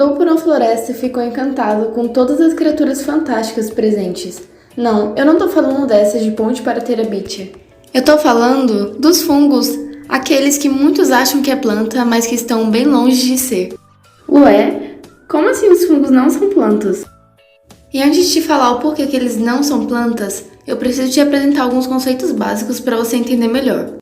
andou por uma floresta e ficou encantado com todas as criaturas fantásticas presentes. Não, eu não tô falando dessas de Ponte para Terabithia. Eu tô falando dos fungos, aqueles que muitos acham que é planta, mas que estão bem longe de ser. Ué? Como assim os fungos não são plantas? E antes de te falar o porquê que eles não são plantas, eu preciso te apresentar alguns conceitos básicos para você entender melhor.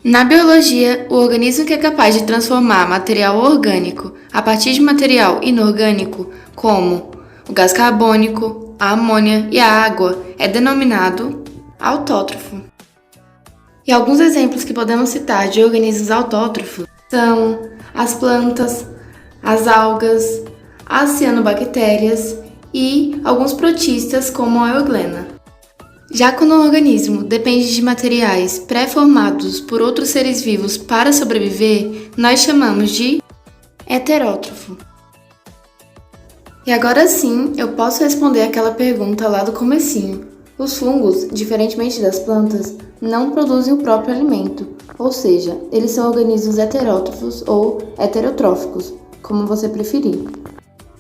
Na biologia, o organismo que é capaz de transformar material orgânico a partir de material inorgânico, como o gás carbônico, a amônia e a água, é denominado autótrofo. E alguns exemplos que podemos citar de organismos autótrofos são as plantas, as algas, as cianobactérias e alguns protistas como a euglena. Já quando o organismo depende de materiais pré-formados por outros seres vivos para sobreviver, nós chamamos de heterótrofo. E agora sim, eu posso responder aquela pergunta lá do comecinho. Os fungos, diferentemente das plantas, não produzem o próprio alimento, ou seja, eles são organismos heterótrofos ou heterotróficos, como você preferir.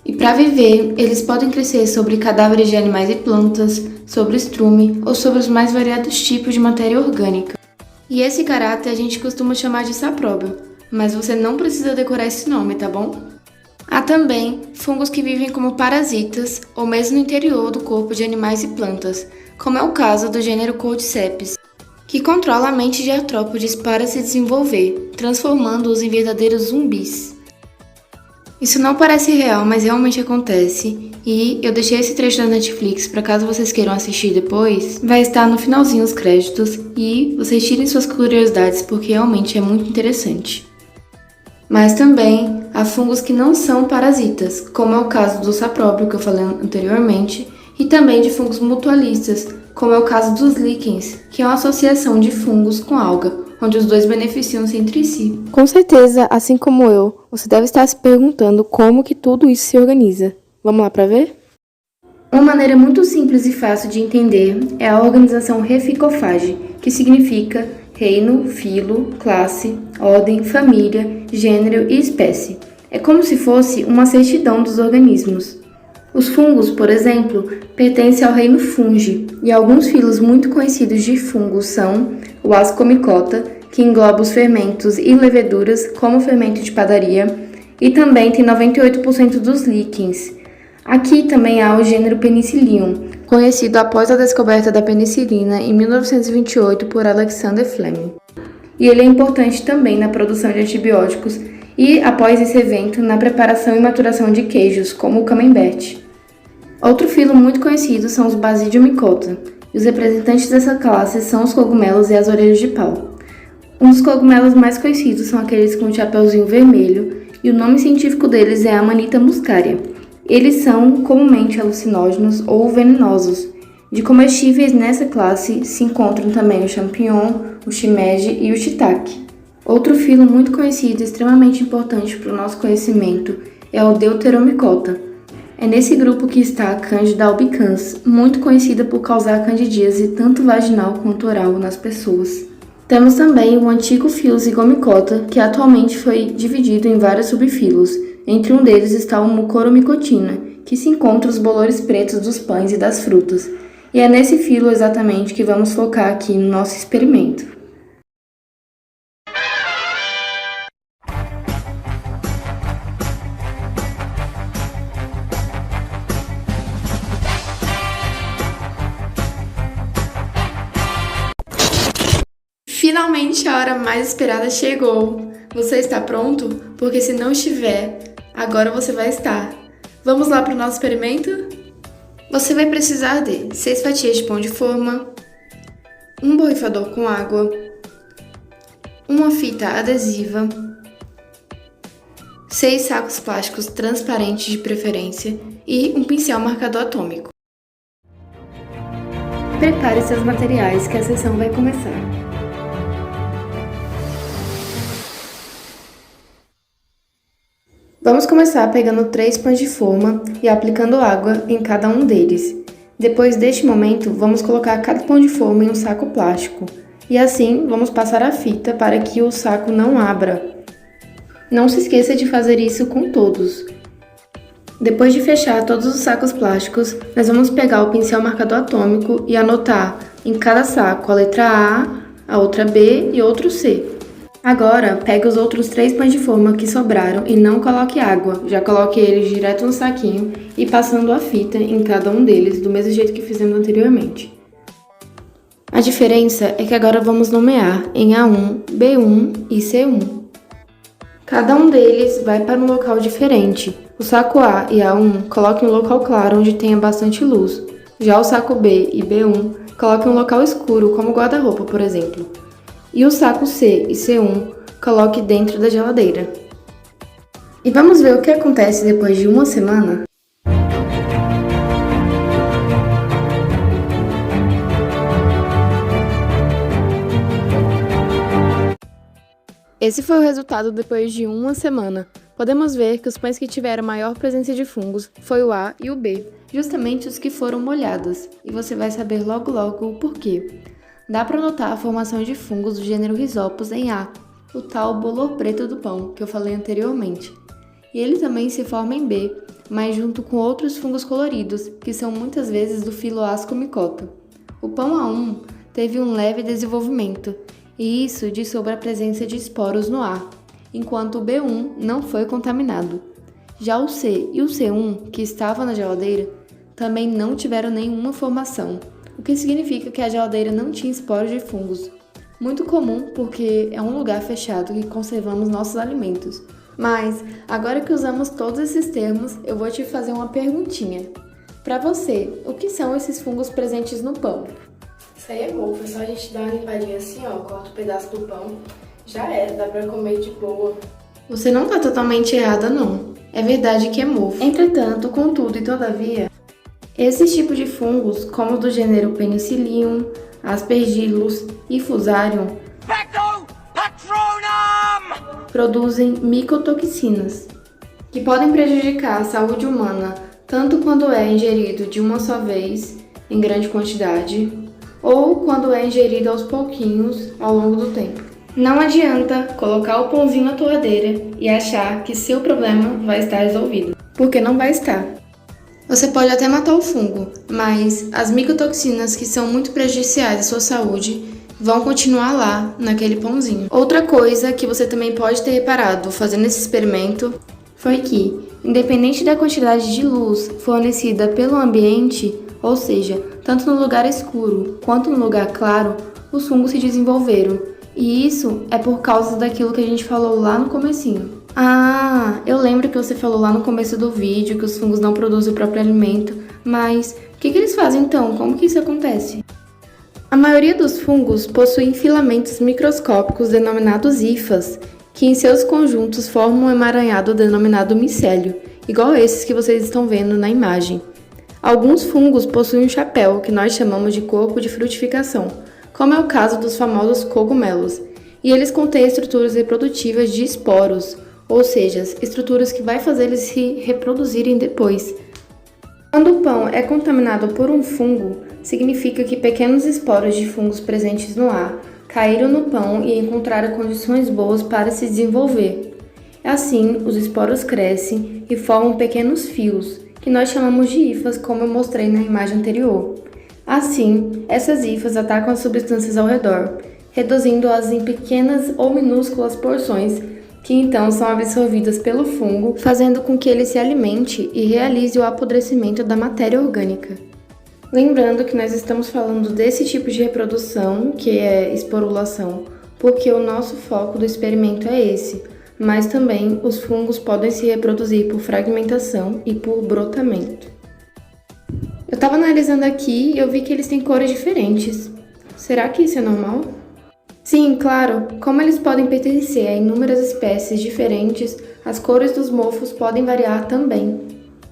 E para viver, eles podem crescer sobre cadáveres de animais e plantas, sobre estrume ou sobre os mais variados tipos de matéria orgânica. E esse caráter a gente costuma chamar de sapróbio, mas você não precisa decorar esse nome, tá bom? Há também fungos que vivem como parasitas ou mesmo no interior do corpo de animais e plantas, como é o caso do gênero Cordyceps, que controla a mente de artrópodes para se desenvolver, transformando-os em verdadeiros zumbis. Isso não parece real, mas realmente acontece, e eu deixei esse trecho da Netflix para caso vocês queiram assistir depois, vai estar no finalzinho os créditos, e vocês tirem suas curiosidades porque realmente é muito interessante. Mas também há fungos que não são parasitas, como é o caso do sapróbio que eu falei anteriormente, e também de fungos mutualistas, como é o caso dos líquens, que é uma associação de fungos com alga, onde os dois beneficiam-se entre si. Com certeza, assim como eu, você deve estar se perguntando como que tudo isso se organiza. Vamos lá para ver? Uma maneira muito simples e fácil de entender é a organização reficofage, que significa reino, filo, classe, ordem, família, gênero e espécie. É como se fosse uma certidão dos organismos. Os fungos, por exemplo, pertencem ao reino Fungi, e alguns filos muito conhecidos de fungos são o Ascomycota, que engloba os fermentos e leveduras, como o fermento de padaria, e também tem 98% dos líquens. Aqui também há o gênero Penicillium, conhecido após a descoberta da penicilina em 1928 por Alexander Fleming. E ele é importante também na produção de antibióticos e, após esse evento, na preparação e maturação de queijos, como o camembert. Outro filo muito conhecido são os Basidiomycota, e os representantes dessa classe são os cogumelos e as orelhas de pau. Um dos cogumelos mais conhecidos são aqueles com o chapeuzinho vermelho, e o nome científico deles é Amanita muscaria. Eles são comumente alucinógenos ou venenosos. De comestíveis nessa classe se encontram também o champignon, o shimeji e o shiitake. Outro filo muito conhecido e extremamente importante para o nosso conhecimento é o Deuteromycota. É nesse grupo que está a Candida albicans, muito conhecida por causar candidíase tanto vaginal quanto oral nas pessoas. Temos também o antigo filo Zygomycota, que atualmente foi dividido em vários subfilos. Entre um deles está o Mucoromicotina, que se encontra os bolores pretos dos pães e das frutas. E é nesse filo exatamente que vamos focar aqui no nosso experimento. Finalmente a hora mais esperada chegou! Você está pronto? Porque se não estiver, agora você vai estar. Vamos lá para o nosso experimento? Você vai precisar de 6 fatias de pão de forma, um borrifador com água, uma fita adesiva, 6 sacos plásticos transparentes de preferência e um pincel marcador atômico. Prepare seus materiais que a sessão vai começar. Vamos começar pegando 3 pães de forma e aplicando água em cada um deles. Depois deste momento, vamos colocar cada pão de forma em um saco plástico. E assim, vamos passar a fita para que o saco não abra. Não se esqueça de fazer isso com todos. Depois de fechar todos os sacos plásticos, nós vamos pegar o pincel marcador atômico e anotar em cada saco a letra A outra B e outro C. Agora, pegue os outros 3 pães de forma que sobraram e não coloque água, já coloque eles direto no saquinho e passando a fita em cada um deles, do mesmo jeito que fizemos anteriormente. A diferença é que agora vamos nomear em A1, B1 e C1. Cada um deles vai para um local diferente. O saco A e A1 coloque em um local claro onde tenha bastante luz. Já o saco B e B1 coloque em um local escuro, como guarda-roupa, por exemplo. E o saco C e C1 coloque dentro da geladeira. E vamos ver o que acontece depois de uma semana? Esse foi o resultado depois de uma semana. Podemos ver que os pães que tiveram maior presença de fungos foi o A e o B, justamente os que foram molhados, e você vai saber logo logo o porquê. Dá para notar a formação de fungos do gênero Rhizopus em A, o tal bolor preto do pão que eu falei anteriormente. E ele também se forma em B, mas junto com outros fungos coloridos, que são muitas vezes do filo Ascomycota. O pão A1 teve um leve desenvolvimento, e isso diz sobre a presença de esporos no ar, enquanto o B1 não foi contaminado. Já o C e o C1, que estavam na geladeira, também não tiveram nenhuma formação, o que significa que a geladeira não tinha esporos de fungos. Muito comum porque é um lugar fechado que conservamos nossos alimentos. Mas, agora que usamos todos esses termos, eu vou te fazer uma perguntinha. Para você, o que são esses fungos presentes no pão? Isso aí é mofo, é só a gente dar uma limpadinha assim, ó, corta um pedaço do pão, já era, dá pra comer de boa. Você não tá totalmente errada, não. É verdade que é mofo. Entretanto, contudo e todavia, esses tipos de fungos, como do gênero Penicillium, Aspergillus e Fusarium, produzem micotoxinas, que podem prejudicar a saúde humana tanto quando é ingerido de uma só vez, em grande quantidade, ou quando é ingerido aos pouquinhos ao longo do tempo. Não adianta colocar o pãozinho na torradeira e achar que seu problema vai estar resolvido, porque não vai estar. Você pode até matar o fungo, mas as micotoxinas que são muito prejudiciais à sua saúde vão continuar lá, naquele pãozinho. Outra coisa que você também pode ter reparado fazendo esse experimento foi que, independente da quantidade de luz fornecida pelo ambiente, ou seja, tanto no lugar escuro quanto no lugar claro, os fungos se desenvolveram. E isso é por causa daquilo que a gente falou lá no comecinho. Ah, eu lembro que você falou lá no começo do vídeo que os fungos não produzem o próprio alimento, mas o que eles fazem então? Como que isso acontece? A maioria dos fungos possuem filamentos microscópicos denominados hifas, que em seus conjuntos formam um emaranhado denominado micélio, igual esses que vocês estão vendo na imagem. Alguns fungos possuem um chapéu, que nós chamamos de corpo de frutificação, como é o caso dos famosos cogumelos, e eles contêm estruturas reprodutivas de esporos, ou seja, estruturas que vai fazer eles se reproduzirem depois. Quando o pão é contaminado por um fungo, significa que pequenos esporos de fungos presentes no ar caíram no pão e encontraram condições boas para se desenvolver. Assim, os esporos crescem e formam pequenos fios, que nós chamamos de hifas, como eu mostrei na imagem anterior. Assim, essas hifas atacam as substâncias ao redor, reduzindo-as em pequenas ou minúsculas porções, que então são absorvidas pelo fungo, fazendo com que ele se alimente e realize o apodrecimento da matéria orgânica. Lembrando que nós estamos falando desse tipo de reprodução, que é esporulação, porque o nosso foco do experimento é esse, mas também os fungos podem se reproduzir por fragmentação e por brotamento. Eu estava analisando aqui e eu vi que eles têm cores diferentes. Será que isso é normal? Sim, claro. Como eles podem pertencer a inúmeras espécies diferentes, as cores dos mofos podem variar também.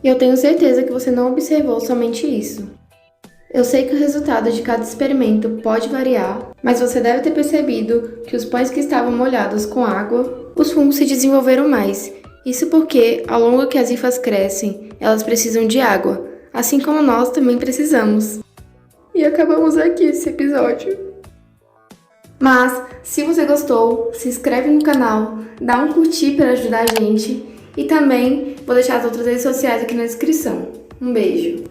E eu tenho certeza que você não observou somente isso. Eu sei que o resultado de cada experimento pode variar, mas você deve ter percebido que os pães que estavam molhados com água, os fungos se desenvolveram mais. Isso porque, ao longo que as hifas crescem, elas precisam de água, assim como nós também precisamos. E acabamos aqui esse episódio. Mas, se você gostou, se inscreve no canal, dá um curtir para ajudar a gente E também vou deixar as outras redes sociais aqui na descrição. Um beijo!